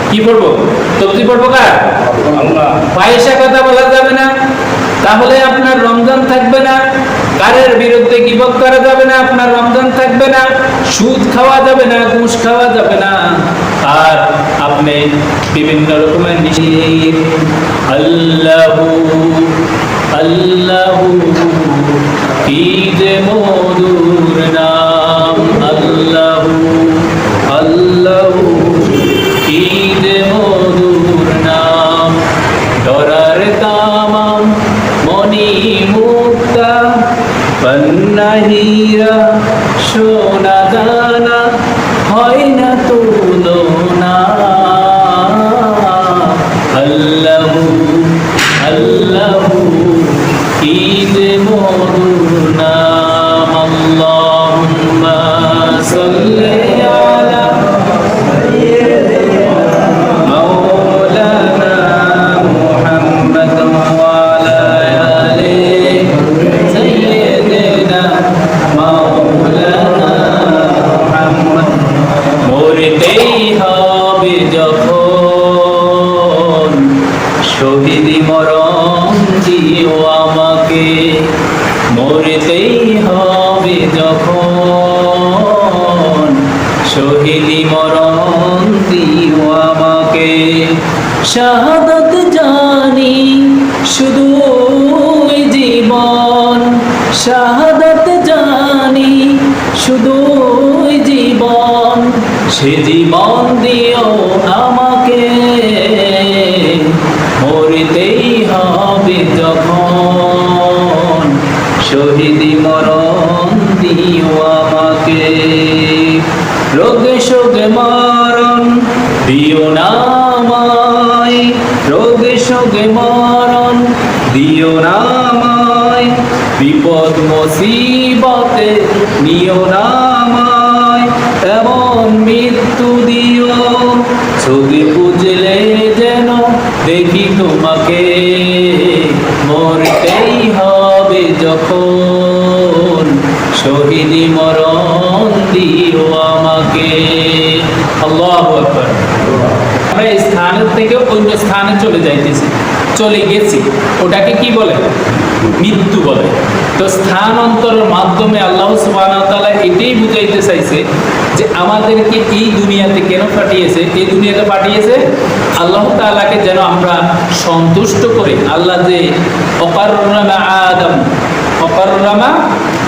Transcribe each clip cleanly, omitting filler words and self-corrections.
কি পড়বো? তকবীর পড়বো কার? আল্লাহ। ফাহিশা কথা বলা যাবে না, তাহলে আপনার রমজান থাকবে না। কারের বিরুদ্ধে গীবত করা যাবে না, আপনার রমজান থাকবে না। সুদ খাওয়া যাবে না, ঘুষ খাওয়া যাবে না। আর আপনি বিভিন্ন রকমের আল্লাহু আল্লাহু কি যে মধুর নাম, আল্লাহু আল্লাহু কি যে মধুর নাম। ডরার তামাম মনি মুক্তা পন্না হীরা সোনা দানা হয় না তুলনা। আল্লাহু আল্লাহু কি যে মধুর নাম। আল্লাহুম্মা সাল্লি আলা মাওলানা মুহাম্মাদ ওয়া আলা আলি সাইয়্যিদিনা মাওলানা মুহাম্মদ। মরতেই হবে যখন শহীদি মরণ দিও আমাকে, মরতেই হবে যখন শহীদি মরণ দিও আমাকে। শাহাদাত জানি শুধু জীবন, শাহাদাত জানি শুধু জীবন, সে জীবন দিও আমাকে। মরতেই হবে যখন শহীদি মরণ দিও আমাকে। রোগে শোকে মরণ দিও না আমায়, রোগে শোকে মরণ দিও না আমায়। বিপদ মুসিবতে নিও না আমায়, এমন মৃত্যু দিও চোখে বুঝলে যেন দেখি তোমাকে। মরতেই হবে যখন শহীদি মরণ দিও আমাকে। আল্লাহু আকবার। আমরা এই স্থানের থেকে অন্য স্থানে চলে যাইতেছি, চলে গেছি, ওটাকে কি বলে? মৃত্যু বলে। তো স্থানান্তরের মাধ্যমে আল্লাহ সুবহানাহু ওয়া তাআলা এটাই বুঝাইতে চাইছে যে আমাদেরকে এই দুনিয়াতে কেন পাঠিয়েছে। এই দুনিয়াতে পাঠিয়েছে আল্লাহ তাআলাকে যেন আমরা সন্তুষ্ট করি। আল্লাহ যে অকাররামা আদম, অকাররামা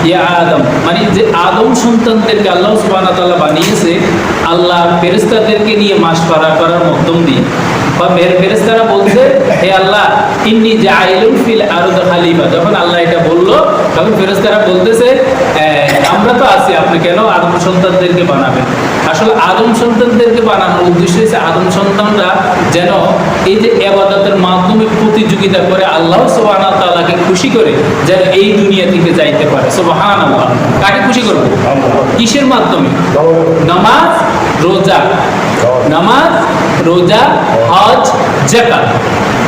ইয়া আদম, মানে যে আদম সন্তানদেরকে আল্লাহ সুবহানাহু ওয়া তাআলা বানিয়েছে আল্লাহ ফেরেশতাদেরকে নিয়ে মাশওয়ারা করার মাধ্যম দিয়ে। বা ফেরেশতারা বলছে, হে আল্লাহ ইন্নী জাইলুন ফিল আরদি খলিফা। যখন আল্লাহ এটা বললো তখন ফেরেশতারা বলতেছে, আমরা তো আছি, আপনি কেন আদম সন্তানদেরকে বানাবেন? আসলে আদম সন্তানদেরকে বানানোর উদ্দেশ্য হচ্ছে আদম সন্তানরা যেন এই যে ইবাদতের মাধ্যমে প্রতিযোগিতা করে আল্লাহ সুবহানাহু ওয়া তাআলাকে খুশি করে যেন এই দুনিয়া থেকে যাইতে পারে। সুবহানাল্লাহ। কাকে খুশি করবে? কিসের মাধ্যমে? নামাজ, রোজা, নামাজ, রোজা, হজ, যাকাত।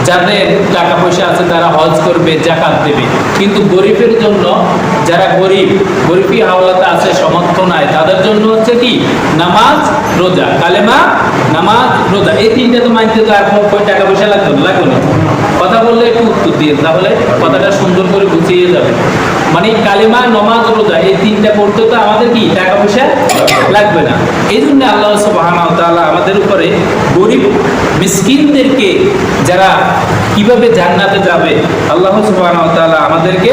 যাদের টাকা পয়সা আছে তারা হজ করবে, যাকাত দেবে। কিন্তু গরিবের জন্য, যারা গরিবী হাওলাতে আছে, সমর্থ নাই, তাদের জন্য হচ্ছে কি? নামাজ, রোজা, কালেমা, নামাজ, রোজা। এই তিনটা তো মানতে তো আর টাকা পয়সা লাগবে না, লাগবে না। কথা বললে একটু উত্তর দিয়ে, তাহলে কথাটা সুন্দর করে বুঝিয়ে যাবে। মানে কালেমা, নামাজ, রোজা এই তিনটা করতে তো আমাদের কি টাকা পয়সা লাগবে না। এই জন্য আল্লাহ সুবহানাহু ওয়া তাআলা আমাদের উপরে গরিব মিসকিনদেরকে যারা কিভাবে জান্নাতে যাবে, আল্লাহ সুবহানাহু ওয়া তাআলা আমাদেরকে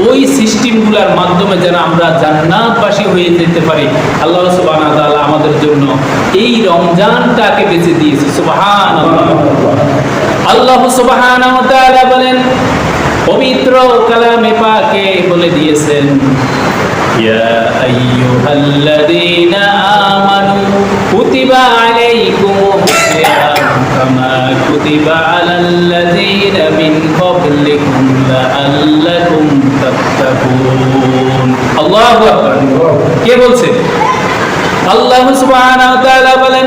ওই সিস্টেমগুলোর মাধ্যমে যেন আমরা জান্নাতবাসী হয়ে যেতে পারি। আল্লাহ সুবহানাহু ওয়া তাআলা আমাদের জন্য এই রমজানটাকে বেঁচে দিয়েছে। সুবহানাল্লাহ। আল্লাহ সুবহানাহু ওয়া তাআলা বলেন, পবিত্র কালামে পাকে বলে দিয়েছেন, ইয়া আইয়ুহাল্লাযীনা আমানু কুতিবা আলাইকুমুস সিয়াম কামা কুতিবা আলাল্লাযীনা মিন ক্বাবলিকুম লাআল্লাকুম তাত্তাকুন। আল্লাহু আকবার। কে বলছে? আল্লাহ সুবহানাহু ওয়া তাআলা বলেন,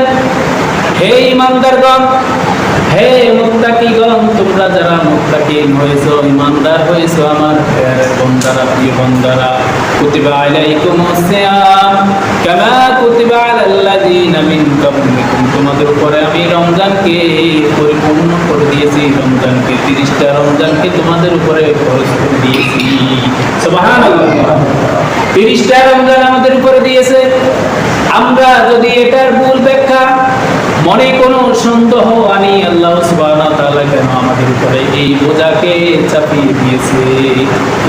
হে ঈমানদারগণ, হে মুত্তাকিগণ, তোমরা যারা মুত্তাকিন হয়েছো, ঈমানদার হয়েছো, আমার বন্দারা, প্রিয় বন্দারা, কুতিবা আলাইকুমুস সিয়াম কামা কুতিবা আলাল্লাযীনা মিন ক্বাবলিকুম, তোমাদের উপরে আমি রমজানকে পরিপূর্ণ করে দিয়েছি, রমজানকে 30টা রমজানকে তোমাদের উপরে ফরজ করে দিয়েছি। সুবহানাল্লাহ, 30টা রমজান আমাদের উপরে দিয়েছে। আমরা যদি এটার ভুল ব্যাখ্যা মনে কোনো সন্দেহ আনি, আল্লাহ সুবহানাহু ওয়া তাআলা কেন আমাদের উপরে এই বোঝাকে চাপিয়ে দিয়েছে?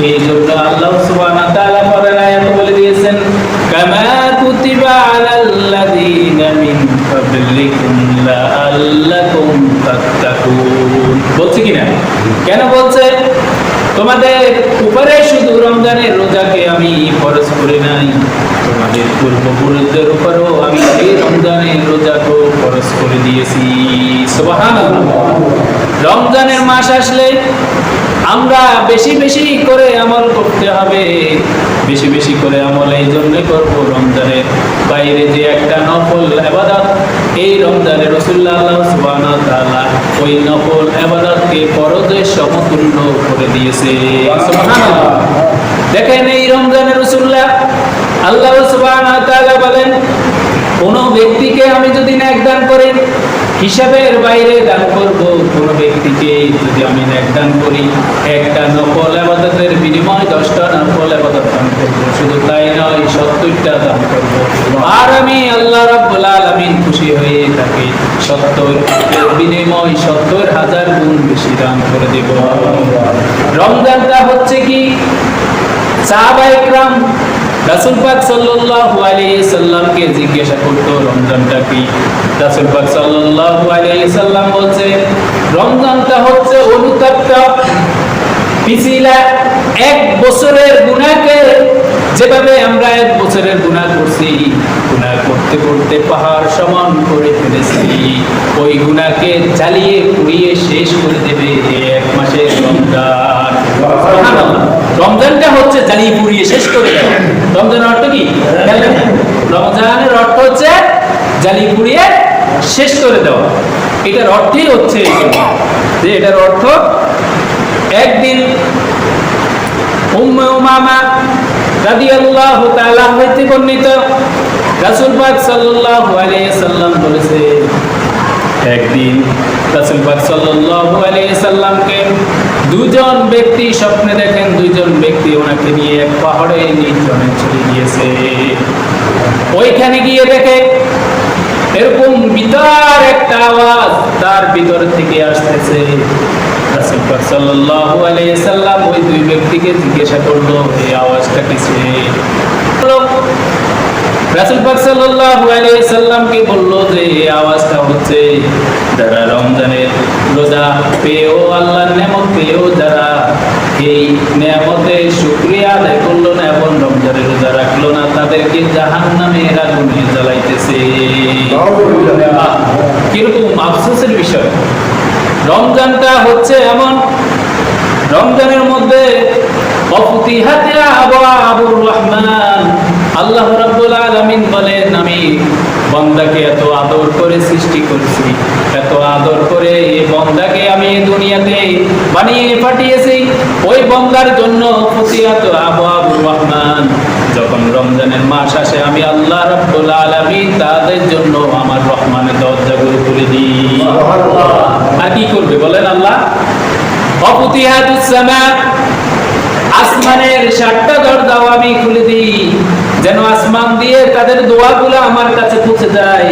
এই জন্য আল্লাহ সুবহানাহু ওয়া তাআলা পরের আয়াতে বলে দিয়েছেন, কামা কুতিবা আলাল্লাযীনা মিন ক্বাবলিকুম লাআল্লাকুম তাত্তাকুন। বলছে কিনা? কেন বলছে? তোমাদের উপরে শুধু রমজানের রোজাকে আমি ফরজ করে নাই, তোমাদের পূর্বপুরুষদের উপরও আমি এই রমজানের রোজাকে ফরজ করে দিয়েছি। সুবহানাল্লাহ। রমজানের মাস আসলে আমরা বেশি বেশি করে আমল করতে হবে, বেশি বেশি করে আমল এই জন্য করবো, রমজানের বাইরে যে একটা নফল ইবাদত এই রমজানে রাসূলুল্লাহ সুবহানাহু ওয়া তাআলা ওই নফল ইবাদতকে ফরজের সমতুল্য করে দিয়েছে। সুবহানাল্লাহ। দেখেন এই রমজানে রাসূলুল্লাহ আল্লাহ সুবহানাহু ওয়া তাআলা বলেন, কোন ব্যক্তিকে আমি যদি নেক দান করি, হিসাবের বাইরে দান করব, কোন ব্যক্তিকে যদি আমি নেক দান করি, একটা নফল ইবাদতের বিনিময়ে 10টা নফল ইবাদত দান করব, শুধু তাই নয় 70টা দান করব, আর আমি আল্লাহ রাব্বুল আলামিন খুশি হয়ে তাকে 70 এর বিনিময়ে 70,000 গুণ বেশি দান করে দেব। রমজানটা হচ্ছে কি, সাহাবায়ে কেরাম রাসূল পাক সাল্লাল্লাহু আলাইহি সাল্লামকে জিজ্ঞাসা করতো রমজানটা কি? রাসূল পাক সাল্লাল্লাহু আলাইহি সাল্লাম বলছে, রমজানটা হচ্ছে অনুতপ্ত পিছিলা 1 বছরের গুনাহকে, যেভাবে আমরা 1 বছরের গুনাহ করছি, গুনাহ করতে করতে পাহাড় সমান করে ফেলেছি, ওই গুনাহকে জ্বালিয়ে পুড়িয়ে শেষ করে দেবে এই 1 মাসের রমজান। সুবহানাল্লাহ। রমজানটা হচ্ছে জ্বালিয়ে পুড়িয়ে শেষ করে দেওয়া। রমজানের অর্থ কি? রমজানের অর্থ হচ্ছে জ্বালিয়ে পুড়িয়ে শেষ করে দেওয়া। এটার অর্থই হচ্ছে যে এটার অর্থ, একদিন উম্মে উমামা রাদিয়াল্লাহু তাআলা হইতে বর্ণিত, রাসূল পাক সাল্লাল্লাহু আলাইহি সাল্লাম বলেছে, একদিন রাসূল পাক সাল্লাল্লাহু আলাইহি সাল্লামকে দুজন ব্যক্তি স্বপ্নে দেখেন, দুইজন ব্যক্তি ওনাকে নিয়ে এক পাহাড়ে নির্জনে চলে গিয়েছে। ওইখানে গিয়ে দেখে এরকম বিতার একটা আওয়াজ তার ভিতর থেকে আসতেছে। রাসূল পাক সাল্লাল্লাহু আলাইহি সাল্লাম ওই দুই ব্যক্তিকে জিজ্ঞাসা করলো, এই আওয়াজটা কিসের? রাসূল পাক সাল্লাল্লাহু আলাইহি সাল্লামকে বলল যে এই আওয়াজটা হচ্ছে যারা রমজানের রোজা পেয়েও আল্লাহর নেয়ামত পেয়েও যারা এই নেয়ামতের শুকরিয়া আদায় করলো না এবং রমজানের রোজা রাখলো না, তাদেরকে জাহান্নামের আগুনে জ্বালাইতেছে। কিরকম আফসোসের বিষয়! রমজানটা হচ্ছে এমন, রমজানের মধ্যে অফতিহাতে আবওয়াবুর রহমান, আল্লাহ রাব্বুল আলামিন বলেন, আমি বান্দাকে এত আদর করে সৃষ্টি করেছি, এত আদর করে এই বান্দাকে আমি দুনিয়াতে বানিয়ে পাঠিয়েছি, ওই বান্দার জন্য ফতিহাত আবওয়াবুর রহমান। যখন রমজানের মাস আসে আমি আল্লাহ রাব্বুল আলামিন তাদের জন্য আমার রহমানের দরজাগুলো খুলে দিই। সুবহানাল্লাহ। আর কি করবে বলেন আল্লাহ? অফতিহাতুস সামা, আসমানের 7টা দরজাও আমি খুলে দিই, যেন আসমান দিয়ে তাদের দোয়াগুলো আমার কাছে পৌঁছে যায়,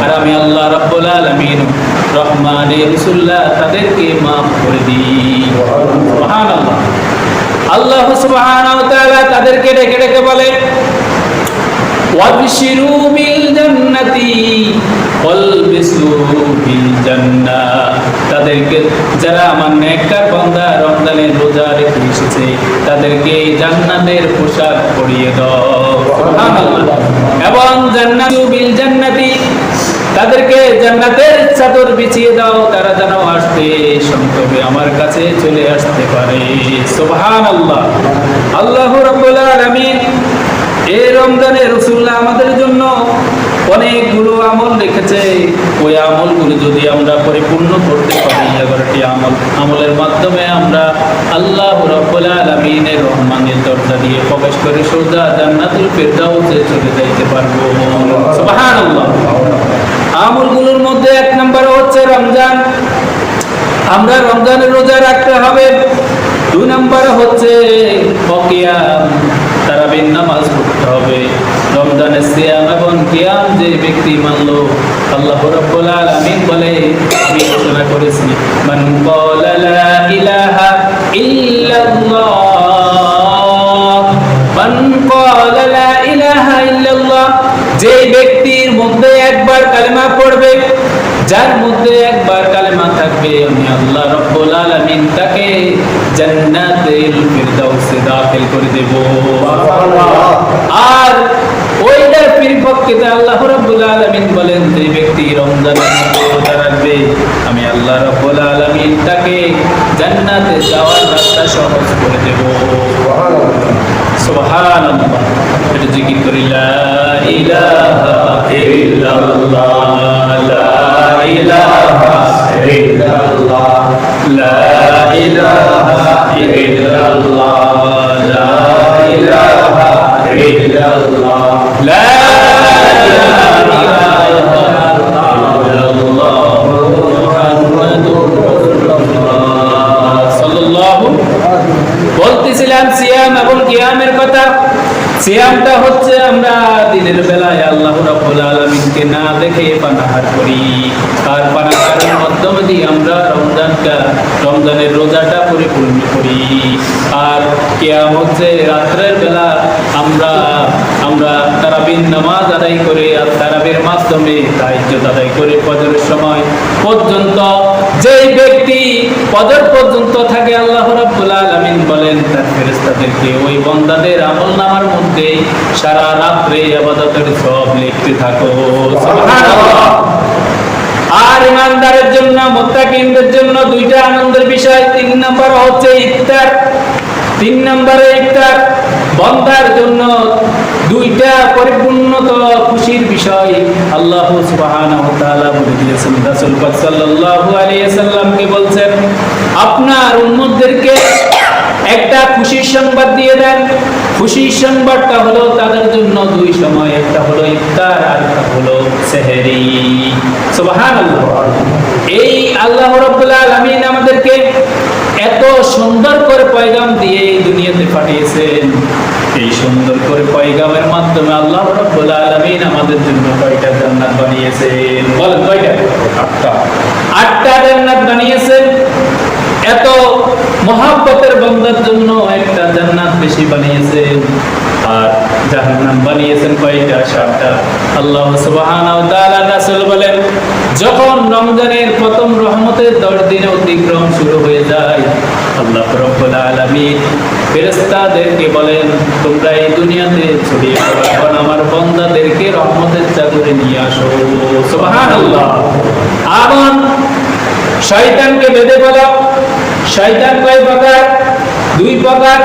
আর আমি আল্লাহ রাব্বুল আলামিন রহমানে রাসূলুল্লাহ তাদেরকে maaf করে দিই। সুবহানাল্লাহ। আল্লাহ সুবহানাহু ওয়া তাআলা তাদেরকে ডেকে ডেকে বলে, ওয়াবশিরু বিল জান্নাতি ওয়ালবিসু বিল জান্নাহ, তাদেরকে যারা আমার নেককার বান্দা রমজানের রোজা রেখে এসেছে তাদেরকে জান্নাতের পোশাক পরিয়ে দাও। সুবহানাল্লাহ। এবং জান্নাতু বিল জান্নাতি, তাদেরকে জান্নাতের চাদর বিছিয়ে দাও, তারা যেন আসতে সন্তবে আমার কাছে চলে আসতে পারে। সুবহানাল্লাহ। আল্লাহ রাব্বুল আলামিন এই রমজানে রাসূলুল্লাহ আমাদের জন্য অনেকগুলো আমল রেখেছে, ওই আমলগুলো যদি আমরা পরিপূর্ণ করতে পারি, 11টি আমল আমলের মাধ্যমে আমরা আল্লাহ রাব্বুল আলামিনের রহমানের দরজা দিয়ে প্রবেশ করে সোজা জান্নাতুল ফিরদাউসে চলে যাইতে পারবো। সুবহানাল্লাহ। আমলগুলোর মধ্যে এক নম্বর হচ্ছে রমজান। আমরা রমজানের রোজা রাখতে হবে। 2 নম্বর হচ্ছে কিয়াম, তারাবির নামাজ পড়তে হবে। রমজানের সিয়াম এবং কিয়াম যে ব্যক্তি মানলো, আল্লাহ রাব্বুল আলামিন বলে, আমি ঘোষণা করেছি, মান ক্বালা লা ইলাহা ইল্লাল্লাহ, মান ক্বালা লা ইলাহা ইল্লাল্লাহ, যে ব্যক্তির মধ্যে একবার কালেমা পড়বে, যার মধ্যে একবার কালেমা থাকবে, আমি আল্লাহ রাব্বুল আলামিন তাকে জান্নাতুল ফিরদাউসে দাখিল করে দেব। আর ওইটার পরিপক্ষে আল্লাহ রাব্বুল আলামিন বলেন, যে ব্যক্তি রমজানের রোজা রাখবে, আমি আল্লাহ রাব্বুল আলামিন তাকে জান্নাতে যাওয়ার রাস্তা সহজ করে দেব। সুবহানাল্লাহ। এটা জিকির করি, লা ইলাহা ইল্লাল্লাহ, লা ইলাহা ইল্লাল্লাহ, লা ইলাহা ইল্লাল্লাহ, লা ইলাহা ইল্লাল্লাহ, লা ইলাহা ইল্লাল্লাহ, মুহাম্মাদুর রাসূলুল্লাহ সাল্লাল্লাহু। বলতেছিলাম সিয়াম এবং কিয়ামের কথা। সিয়ামটা হচ্ছে আমরা দিনের বেলায় আল্লাহ রাব্বুল আলামিনকে না দেখে পানাহার করি, আর পানাহারের মাধ্যমে দিয়ে আমরা রমজানের রোজাটা পরিপূর্ণ করি। আর কিয়াম হচ্ছে রাত্রের বেলা আমরা তারাবির নামাজ আদায় করে, আর তারাবির মাধ্যমে তাহাজ্জুদ আদায় করে ফজরের সময় পর্যন্ত যে ব্যক্তি ফজর পর্যন্ত থাকে, আল্লাহ রাব্বুল আলামিন বলেন তার ফেরেশতাদেরকে ওই বান্দাদের আমলনামার মধ্যে সারা রাত্রে ইবাদতের সব লিখতে থাকো। সুবহানাল্লাহ। আর ইমানদারের জন্য, মুত্তাকিনদের জন্য 2টা আনন্দের বিষয়। 3 নম্বর হচ্ছে ইফতার। 3 নম্বরে ইফতার বান্দার জন্য 2টা পরিপূর্ণত খুশির বিষয় আল্লাহ সুবহানাহু ওয়া তাআলা বলে দিয়েছেন। রাসূল পাক সাল্লাল্লাহু আলাইহি ওয়াসাল্লামকে বলছেন, আপনার উম্মতদেরকে একটা খুশির সংবাদ দিয়ে দেন। খুশির সংবাদটা হলো তাদের জন্য 2 সময়, একটা হলো ইফতার আর একটা হলো সেহরি। সুবহানাল্লাহ। এই আল্লাহ রাব্বুল আলামিন আমাদেরকে এত সুন্দর করে পয়গাম দিয়ে এই দুনিয়াতে পাঠিয়েছেন। এই সুন্দর করে পয়গামের মাধ্যমে আল্লাহ রাব্বুল আলামিন আমাদের জন্য কয়টা জান্নাত বানিয়েছেন? বলেন কয়টা? 8টা জান্নাত বানিয়েছেন। এত মহব্বতের বান্দার জন্য একটা জান্নাত বেশি বানিয়েছেন। আর জাহান্নাম বানিয়েছেন কয়টা? 7টা। আল্লাহ সুবহানাহু ওয়া তাআলা রাসূল বলেন, যখন রমজানের প্রথম রহমতের 10 দিনে অতিক্রম শুরু হয়ে যায়, আল্লাহ রাব্বুল আলামিন ফেরেশতাদেরকে বলেন, তোমরা এই দুনিয়াতে ছড়িয়ে পড়ো, আমার বান্দাদেরকে রহমতের চাদরে নিয়ে আসো। সুবহানাল্লাহ। আগুন শয়তানকে বেঁধে ফেলো। শয়তান কয় প্রকার? 2 প্রকার।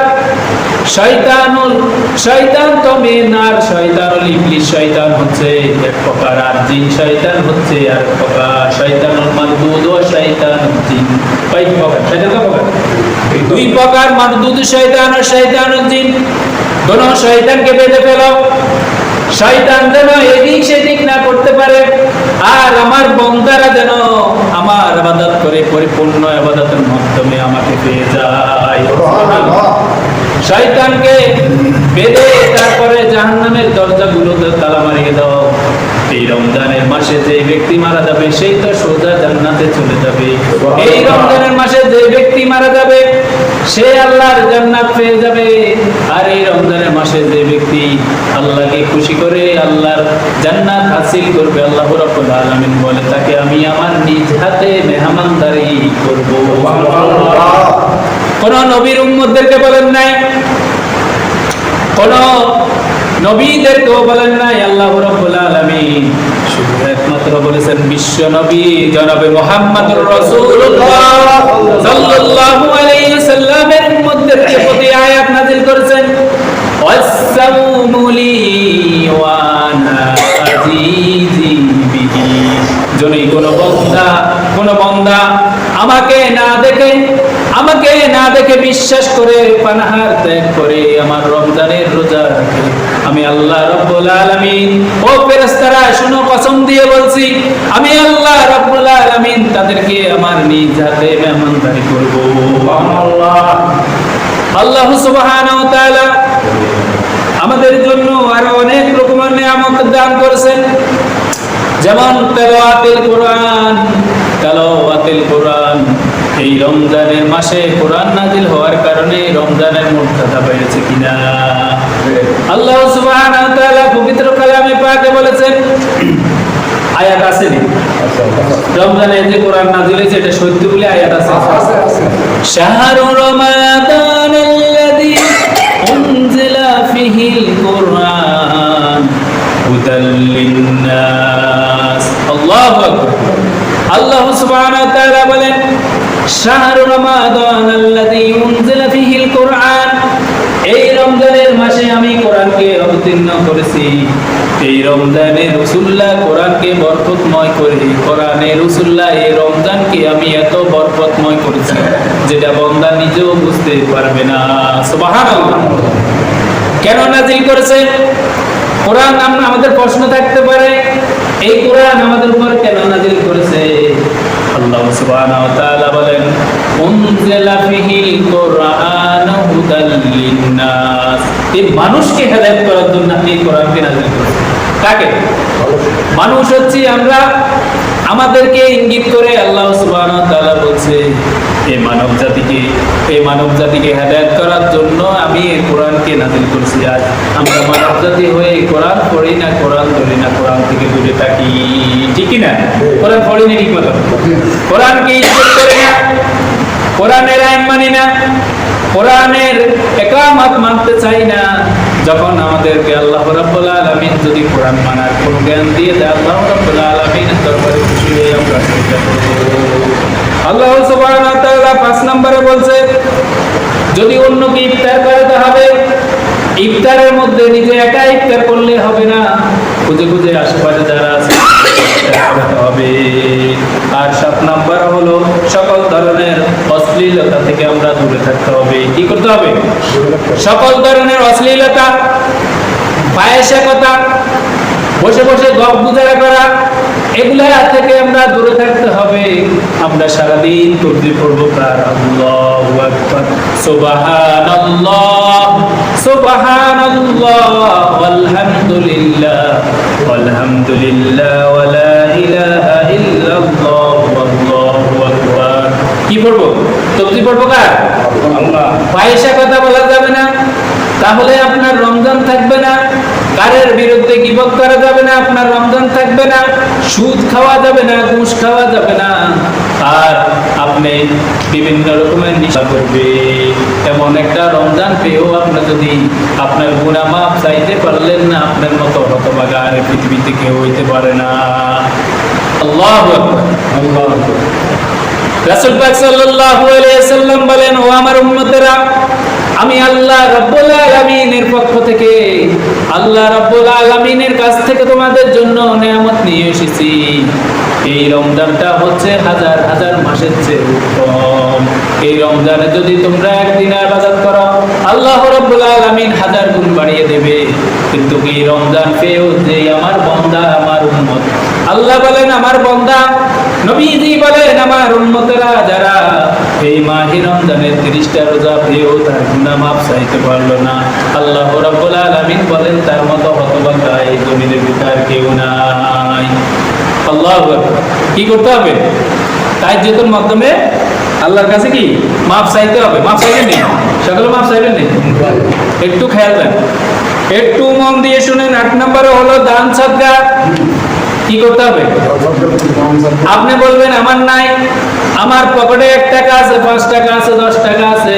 শয়তান তো মেন, আর শয়তানুল ইবলিস শয়তান হচ্ছে এক প্রকার, আর জিন শয়তান হচ্ছে আর প্রকার। শয়তানুল মারদুদ ও শয়তানুল জিন। কয় প্রকার? শয়তান কয় প্রকার? 2 প্রকার, মারদুদ শয়তান আর শয়তানুল জিন। দোনো শয়তানকে বেঁধে ফেলো। শয়তান যেন এদিক সেদিক না করতে পারে, আর আমার বান্দারা যেন আমার ইবাদত করে পরিপূর্ণ ইবাদতের মাধ্যমে আমাকে পেয়ে যায়। শয়তানকে বেঁধে তারপরে জাহান্নামের দরজাগুলোতে তালা মারিয়ে দাও। এই রমজানের মাসে যে ব্যক্তি মারা যাবে, সেই তো সোজা জান্নাতে চলে যাবে। এই রমজানের মাসে যে ব্যক্তি মারা যাবে, সে আল্লাহর জান্নাত পেয়ে যাবে। আর এই রমজানের মাসে যে ব্যক্তি আল্লাহকে খুশি করে আল্লাহর জান্নাত হাসিল করবে, আল্লাহ রাব্বুল আলামিন বলে তাকে আমি আমার নিজ হাতে মেহমানদারি করব। কোন নবীর উম্মতদেরকে বলেন নাই, কোন নবীদেরকেও বলেন নাই, আল্লাহ রাব্বুল আলামিন শুধু একমাত্র বলেছেন বিশ্ব নবী জনাবে মুহাম্মদুর রাসূলুল্লাহ সাল্লাল্লাহু আলাইহি ওয়াসাল্লামের উম্মতদেরকে প্রতি আয়াত নাযিল করেছেন, ওয়াসসামু লি ওয়া আনা আজিজি বিহি। যদি কোন বান্দা আমাকে না দেখে বিশ্বাস করে পানাহার ত্যাগ করে আমার রমজানের রোজা রাখে, আমি আল্লাহ রাব্বুল আলামিন, ও ফেরেশতারা শুনো, কসম দিয়ে বলছি, আমি আল্লাহ রাব্বুল আলামিন তাদেরকে আমার নিজ হাতে মেহমানদারি করব। সুবহানাল্লাহ। আল্লাহ সুবহানাহু ওয়া তাআলা আমাদের জন্য আরো অনেক রকমের নিয়ামত দান করেছেন, যেমন তেলাওয়াতুল কোরআন। এই রমজানের মাসে কোরআন নাজিল হওয়ার কারণে রমজানের মর্যাদা বেড়েছে কিনা? আল্লাহ সুবহানাহু ওয়া তাআলা পবিত্র কালামে পাকে বলেছেন, আয়াত আছে নি রমজানে যে কোরআন নাজিল হয়েছে এটা সত্য বলে আয়াত আছে। শাহরু রমাদানাল্লাযী উনজিলা ফীহিল কুরআন হুদাল লিন্নাস। আল্লাহু আকবার। আল্লাহ সুবহানাহু ওয়া তাআলা বলেন, শাহরু রমাদানাল্লাযী উনজিলা ফীহিল কুরআন, এই রমজানের মাসে আমি কোরআনকে অবতীর্ণ করেছি। এই রমজানে রাসূলুল্লাহ কোরআনকে বরকতময় করে, কোরআনে রাসূলুল্লাহ এই রমজানকে আমি এত বরকতময় করেছি যেটা বান্দা নিজেও বুঝতে পারবে না। সুবহানাল্লাহ। কেন নাযিল করেছে কোরআন? আমাদের প্রশ্ন থাকতে পারে, এই কোরআন আমাদের উপর কেন নাযিল করেছে? আল্লাহ সুবহানাহু ওয়া তাআলা বলেন, উনজিলা ফীহিল কুরআন হুদাল লিন্নাস, এই মানুষকে হেদায়েত করার জন্য এই কোরআনকে নাযিল করেছে। কাকে? মানুষ হচ্ছে আমরা। আমাদেরকে ইঙ্গিত করে আল্লাহ সুবহানাহু ওয়া তাআলা বলছে, এই মানব জাতিকে হেদায়েত করার জন্য আমি এই কোরআনকে নাযিল করেছি। আজ আমরা মানব জাতি হয়ে কোরআন পড়ি না, কোরআন ধরি না, কোরআন থেকে দূরে থাকি, ঠিক না? কোরআন পড়ি না ঠিক মতো, কোরআনকে ইজ্জত করি না, কোরআনের আইন মানি না, কোরআনের ইকামত মানতে চাই না। যখন আমাদেরকে আল্লাহ রাব্বুল আলামিন যদি কোরআন মানার কোন জ্ঞান দিয়ে দেয়, আল্লাহ রাব্বুল আলামিনের দরবারে খুশি হয়ে আমরা সেটা করব। আল্লাহ সুবহানাহু ওয়া তাআলা 5 নম্বরে বলছে, যদি অন্যকে ইফতার করাতে হবে, ইফতারের মধ্যে নিজে একা ইফতার করলে হবে না, খুঁজে খুঁজে আশেপাশে যারা আছে হবে। আর 7 নম্বর হলো সকল ধরনের অশ্লীলতা থেকে আমরা দূরে থাকতে হবে। কি করতে হবে? সকল ধরনের অশ্লীলতা, ফাহিশা কথা, বসে বসে গপ গুজারা করা, এগুলা থেকে আমরা দূরে থাকতে হবে। আমরা সারাদিন তাকবীর পড়ব, কার আল্লাহু আকবার, সুবহানাল্লাহ সুবহানাল্লাহ আলহামদুলিল্লাহ ওয়া লা ইলাহা ইল্লাল্লাহ আল্লাহু আকবার। কি পড়ব? তাকবীর পড়ব কার? আল্লাহ। ফাহিশা কথা বলা যাবে না, তাহলে আপনার রমজান থাকবে না। কারের বিরুদ্ধে গীবত করা যাবে না, আপনার রমজান থাকবে না। সুদ খাওয়া যাবে না, ঘুষ খাওয়া যাবে না। আর আপনি বিভিন্ন রকমের নেশা করবে। এমন একটা রমজান পেয়েও আপনি যদি আপনার গুনাহ মাফ চাইতে পারলেন না, আপনার মতো হতভাগা আর পৃথিবীতে কেউ হইতে পারে না। আল্লাহু আকবার। আল্লাহু আকবার। রাসূল পাক সাল্লাল্লাহু আলাইহি ওয়াসাল্লাম বলেন, ও আমার উম্মতেরা, আমি আল্লাহ রাব্বুল আলামিনের পক্ষ থেকে, আল্লাহ রাব্বুল আলামিনের কাছ থেকে তোমাদের জন্য নিয়ামত নিয়ে এসেছি। এই রমজানটা হচ্ছে হাজার হাজার মাসের চেয়ে উত্তম। এই রমজানে যদি তোমরা একদিন ইবাদত করো, আল্লাহ রাব্বুল আলামিন হাজার গুণ বাড়িয়ে দেবে। কিন্তু এই রমজান পেয়েও যে আমার বান্দা, আমার উম্মত, আল্লাহ বলেন আমার বান্দা, নবীজি বলেন আমার উম্মতেরা যারা এই মাহে রমজানের 30টা রোজা পেয়েও তার গুনাহ মাফ চাইতে পারলো না, আল্লাহ রাব্বুল আলামিন বলেন তার মতো হতভাগা এই জমিনের ভিতর কেউ নাই। আল্লাহু আকবার। কি করতে হবে? তাহাজ্জুদের মাধ্যমে আল্লাহর কাছে কি মাফ চাইতে হবে। মাফ চাইবেন নি? সকলে মাফ চাইবেন নি? একটু খেয়াল রাখেন, একটু মন দিয়ে শুনেন। 8 নম্বরে হলো দান সদকা। কি করতে হবে? আপনি বলবেন আমার নাই, আমার পকেটে 1 টাকা আছে, 5 টাকা আছে, 10 টাকা আছে,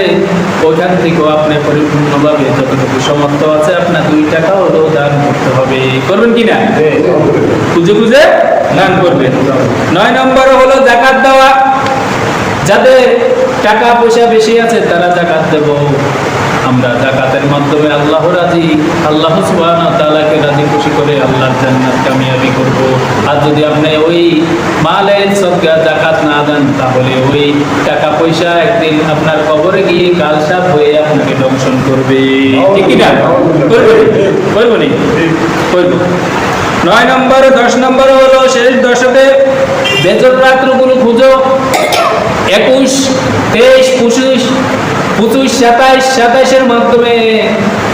ওখান থেকেও আপনি পরিপূর্ণভাবে যতটুকু সামর্থ্য আছে আপনার 2 টাকা হলেও দান করতে হবে। করবেন কিনা? খুঁজে খুঁজে দান করবেন। 9 নম্বরে হলো যাকাত দেওয়া। যাদের টাকা পয়সা বেশি আছে তারা যাকাত দেব। আমরা যাকাতের মাধ্যমে আল্লাহ রাজি, আল্লাহ সুবহানাহু ওয়া তাআলাকে রাজি খুশি করে আল্লাহর জান্নাত কামিয়াবি করব। আর যদি আপনি ওই মালের সদকা যাকাত না দেন, তাহলে ওই টাকা পয়সা একদিন আপনার কবরে গিয়ে কালসাপ হয়ে আপনাকে দংশন করবে। ঠিক কি না? করবো নি? করবো। 9 নম্বর 10 নম্বর হলো শেষ দশকে বেজর রাত্রগুলো খুঁজো। 21, 23, 25, 27 মাধ্যমে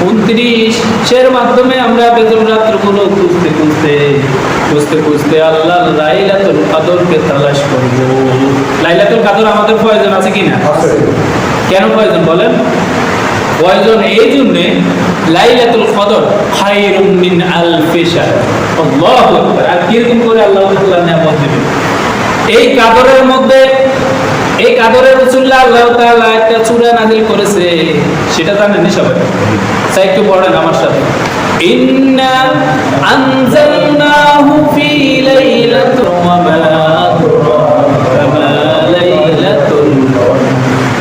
29 মাধ্যমে আমরা বেজর রাত্রগুলো খুঁজতে আল্লাহ লাইলাতুল কদরকে তালাশ করব। লাইলাতুল কদর আমাদের প্রয়োজন আছে কিনা? কেন প্রয়োজন বলেন? প্রয়োজন এই জন্যে, লাইলাতুল কদর খায়রুম মিন আলফি শাহর। আল্লাহু আকবার। আর কিরকম করে আল্লাহ তাআলা নিয়ামত দিবেন এই কদরের মধ্যে? এই কদরের রাসূলুল্লাহ আল্লাহ তাআলা একটা সূরা নাযিল করেছে, সেটা জানেন নি সবাই? তাই একটু পড়েন আমার সাথে। ইন্না আনজালনাহু ফি লাইলাতুল ওয়া মা আদরাকা মা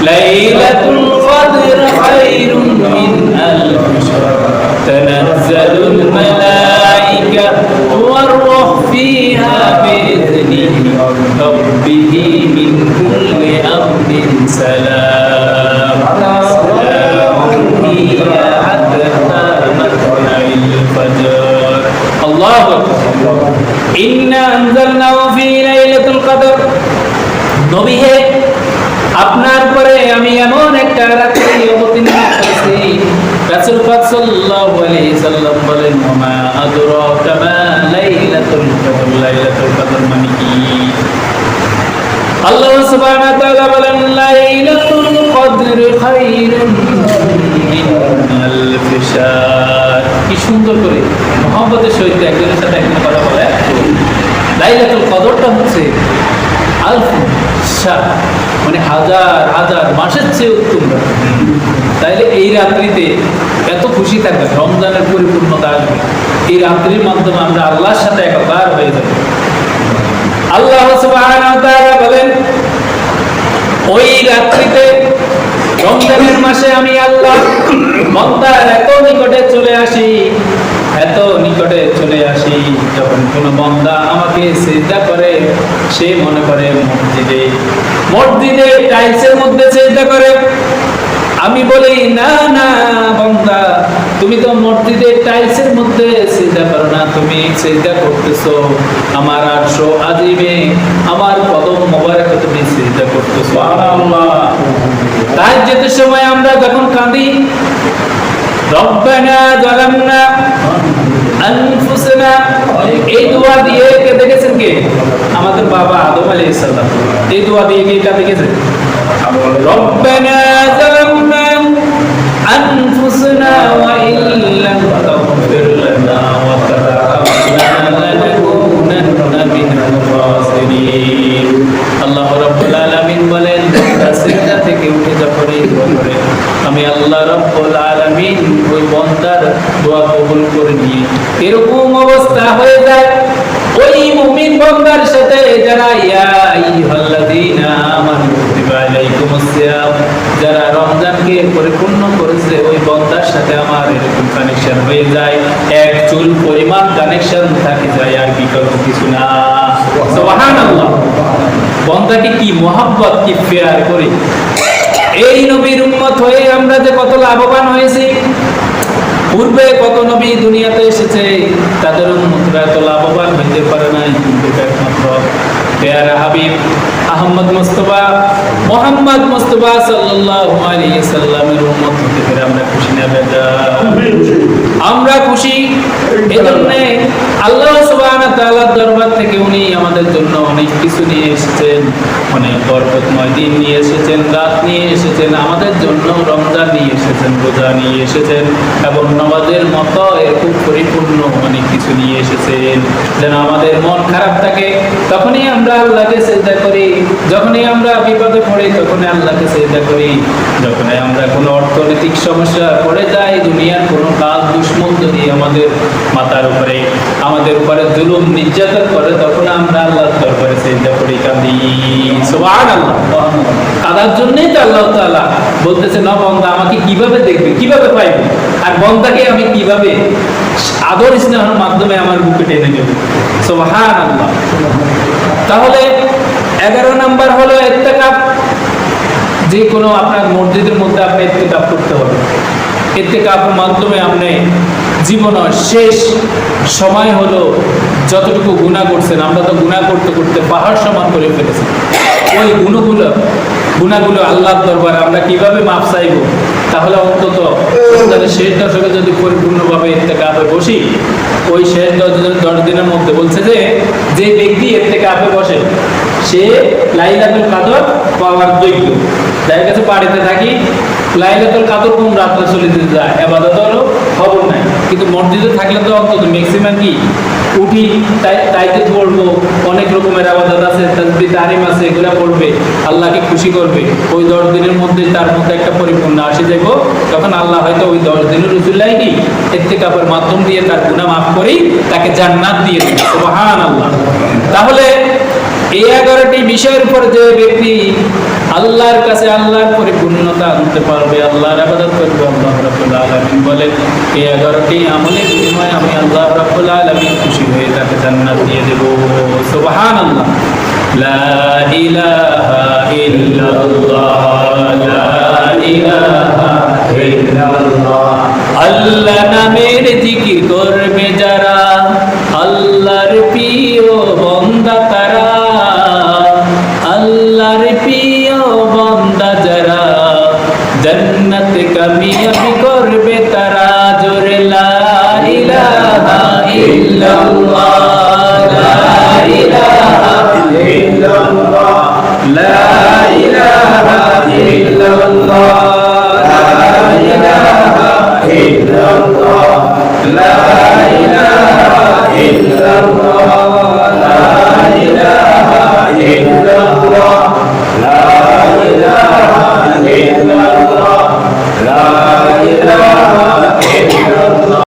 লাইলাতুল কদর খায়রুম মিন আলফি শাহর তানাজ্জালুল মালাইকাতু ওয়ার রূহু ফিহা বিইذনিহি রাব্বিহি মিন কুল্লি আমরিন সালাম সালামুন হিয়া হাত্তা মাতলাইল ফজর। আল্লাহু আকবার। ইন্না আনজালনাহু ফি লাইলাতুল কদর। নবী হে, আপনার পরে আমি এমন একটা রাত্রি অবতীর্ণ করেছি। রাসূল পাক সাল্লাল্লাহু আলাইহি সাল্লাম বলেন, ওমা আদরাকা মা লাইলাতুল কদর। লাইলাতুল কদর মানে কি? আল্লাহ সুবহানাহু ওয়া তাআলা বলেন, লাইলাতুল কদর খায়রুম মিন আলফি শাহর। কি সুন্দর করে মুহাব্বতের সহিত একজনের সাথে একজন কথা বলে। লাইলাতুল কদরটা হচ্ছে আলফ শাহর, মানে হাজার হাজার মাসের চেয়ে উত্তম। তাইলে এই রাত্রিতে এত খুশি থাকবে, রমজানের পরিপূর্ণতা আসবে। এই রাত্রির মাধ্যমে আমরা আল্লাহর সাথে একাকার হয়ে যাব। আল্লাহ সুবহানাহু ওয়া তাআলা বলেন, ওই রাত্রিতে রমজানের মাসে আমি আল্লাহ বান্দার এত নিকটে চলে আসি, যখন কোনো বান্দা আমাকে সিজদা করে, সে মনে করে মসজিদে টাইলসের মধ্যে সিজদা করে। আমি বলি, না না বান্দা, তুমি তো মসজিদে টাইলসের মধ্যে সিজদা করো না, তুমি সিজদা করতেছো আমার আরশ আজিমে, আমার কদম মোবারকে তুমি সিজদা করতেছো। সুবহানাল্লাহ। তাহাজ্জুদের সময় আমরা যখন কাঁদি, রব্বানা যালামনা আনফুসানা, এই দোয়া দিয়ে কেঁদে গেছেন কে? আমাদের বাবা আদম আলাইহিস সালাম। এই দোয়া দিয়ে কে কাঁদে গেছেন? রব্বানা যালামনা আনফুসানা ওয়া ইল্লাম তাগফির লানা ওয়া তারহামনা লানাকুনান্না মিনাল খাসিরিন। আল্লাহ রাব্বুল আলামিন বলেন, সিজদা থেকে উঠে যখন এই দোয়া করে, আমি আল্লাহ রাব্বুল আলামিন ওই বান্দার দোয়া কবুল করে নিয়ে এরকম অবস্থা হয়ে যায় ওই মুমিন বান্দার সাথে যারা ইয়া আইয়ুহাল্লাযীনা আমানু কুতিবা আলাইকুমুস সিয়াম, যারা রমজানকে পরিপূর্ণ করেছে, ওই বান্দার সাথে আমার এরকম কানেকশন হয়ে যায়। এক চুল পরিমাণ কানেকশন থাকে যায়, আর বিকল্প কিছু না। সুবহানাল্লাহ। বান্দাকে কি মহব্বত, কি প্যার করি। এই নবীর উম্মত হয়ে আমরা যে কত লাভবান হয়েছি। পূর্বে কত নবী দুনিয়াতে এসেছে, তাদের উম্মতরা এত লাভবান হইতে পারে নাই, কিন্তু একমাত্র প্যারা হাবিব আহমদ মুস্তাফা মুহাম্মদ মুস্তাফা সাল্লাল্লাহু আলাইহি সাল্লামের উম্মত হতে পেরে আমরা খুশি না বেজার? আমরা খুশি। এজন্য আল্লাহ সুবহানাহু ওয়া তাআলার দরবার থেকে উনি আমাদের জন্য অনেক কিছু নিয়ে এসেছেন, অনেক বরকতময় দিন নিয়ে এসেছেন, রাত নিয়ে এসেছেন, আমাদের জন্য রমজান নিয়ে এসেছেন, রোজা নিয়ে এসেছেন, এবং নামাজের মতো খুব পরিপূর্ণ অনেক কিছু নিয়ে এসেছেন। যেন আমাদের মন খারাপ থাকে, তখনই আমরা আল্লাহকে সিজদা করি, যখনই আমরা বিপদে পড়ি তখনই আল্লাহকে সিজদা করি। যখনই আমরা কোনো অর্থনৈতিক সমস্যা পড়ে যাই, দুনিয়ার কোনো কাজ দুশ্মন যদি আমাদের মাথার উপরে আমাদের উপরে জুলুম নির্যাতন করে, তখন আমরা আল্লাহর দরবারে সিজদা করি, কাঁদি। সুবহানাল্লাহ। কাঁদার জন্যই তো আল্লাহ তাআলা বলতেছে, না বান্দা আমাকে কিভাবে দেখবে, কিভাবে পাইবে, আর বান্দাকে আমি কিভাবে আদর স্নেহের মাধ্যমে আমার বুকে টেনে নেব। সুবহানাল্লাহ। তাহলে 11 নাম্বার হলো ইত্তেকাফ। যে কোনো আপনার মসজিদের মধ্যে আপনি ইত্তেকাফ করতে হবে। ইত্তেকাফের মাধ্যমে আপনি জীবনের শেষ সময় হলো যতটুকু গুনাহ করছেন, আমরা তো গুনাহ করতে করতে পাহাড় সমান করে ফেলেছি, ওই গুনাহগুলো আল্লাহর দরবারে আমরা কিভাবে মাপ চাইব? তাহলে অন্তত শেষ দশকে যদি পরিপূর্ণভাবে ইত্তেকাফে বসি, ওই শেষ 10 দিনের মধ্যে বলছে যে যে ব্যক্তি ইত্তেকাফে বসে সে লাইলাতুল কদর পাওয়ার যোগ্য। যার কাছে বাড়িতে থাকি লাইলাতুল কদর কোন রাত্রে চলে যেতে যায়, ইবাদতেরও খবর নাই, কিন্তু মসজিদে থাকলে তো অন্তত ম্যাক্সিমাম কি উঠি তাইতে পড়বো, অনেক রকমের ইবাদত আছে, তাসবিহ তাহরিম আছে, এগুলা পড়বে, আল্লাহকে খুশি করবে। ওই 10 দিনের মধ্যে তার মধ্যে একটা পরিপূর্ণ আসে যাব, তখন আল্লাহ হয়তো ওই 10 দিনের রসুল্লাহ কি ইত্তেকাফের মাধ্যম দিয়ে তার গুনাহ মাফ করি, তাকে জান্নাত দিয়ে দেবে। সুবহানাল্লাহ। তাহলে এই 11টি বিষয়ের উপর যে ব্যক্তি আল্লাহর কাছে আল্লাহর পরিপূর্ণতা আনতে পারবে, আল্লাহর ইবাদত করবে, আল্লাহ রাব্বুল আলামিন বলেন এই 11টি আমলের বিনিময়ে আমি আল্লাহ রাব্বুল আলামিন খুশি হয়ে তাকে জান্নাত দিয়ে দেব। সুবহানাল্লাহ। লা ইলাহা ইল্লাল্লাহ।